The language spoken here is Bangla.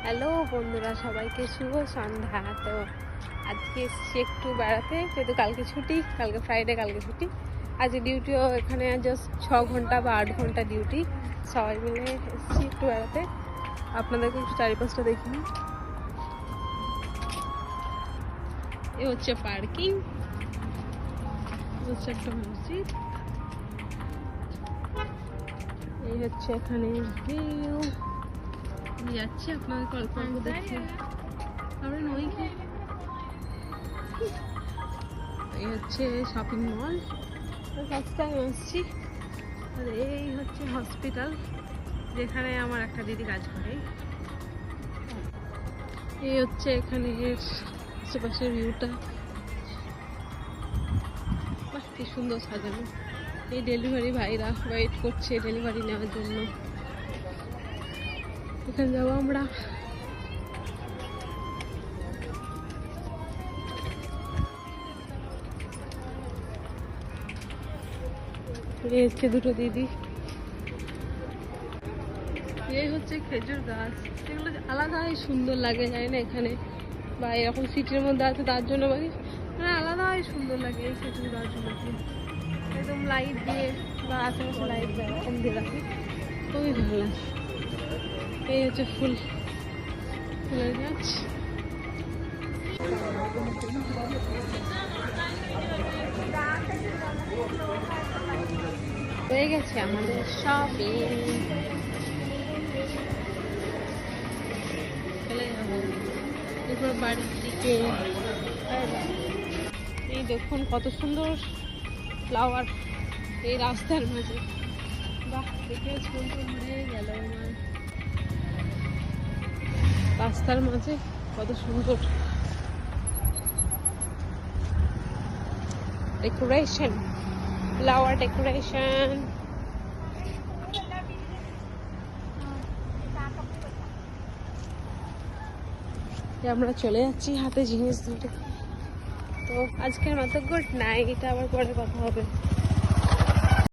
হ্যালো বন্ধুরা, সবাইকে শুভ সন্ধ্যা। তো আজকে এসেছি একটু বেড়াতে, যেহেতু কালকে ছুটি, কালকে ফ্রাইডে, কালকে ছুটি। আজকে ডিউটিও এখানে জাস্ট 6 ঘন্টা বা 8 ঘন্টা ডিউটি। সবাই মিলে এসেছি একটু বেড়াতে। আপনাদেরকে একটু চারিপাশটা দেখিনি। এ হচ্ছে পার্কিং, হচ্ছে একটা মসজিদ, এই হচ্ছে এখানে ভিউ। যাচ্ছি আপনাদের কল্পনা দেখতে। আমরা নই কি, এই হচ্ছে শপিং মল, ফার্স্ট টাইম আসছি। আর এই হচ্ছে হসপিটাল, যেখানে আমার একটা দিদি কাজ করে। এই হচ্ছে এখানে আশেপাশের ভিউটা, বাহ কি সুন্দর সাজানো। এই ডেলিভারি ভাইরা ওয়েট করছে ডেলিভারি নেওয়ার জন্য। এখানে যাবো আমরা। এই হচ্ছে দুটো দিদি। এই হচ্ছে খেজুর গাছ, এগুলো আলাদাই সুন্দর লাগে, যায় না এখানে বা এরকম সিটির মধ্যে আছে তার জন্য, মানে আলাদাই সুন্দর লাগে এই খেজুর গাছগুলোকে। একদম লাইট দিয়ে বা আশেপাশে লাইট দেয় এরকম দিয়ে রাখে, খুবই ভালো লাগে। এই হচ্ছে ফুলের গাছ। হয়ে গেছে আমাদের শপিং, চলে যাবো এরপর বাড়ির দিকে। এই দেখুন কত সুন্দর ফ্লাওয়ার এই রাস্তার মাঝে, বাহ দেখে চুল ভরে গেল আমার। রাস্তার মাঝে কত সুন্দর ডেকোরেশন, ফ্লাওয়ার ডেকোরেশন। আমরা চলে যাচ্ছি হাতে জিনিস ধরে। তো আজকের মতো গুড নাইট, আবার পরে কথা হবে।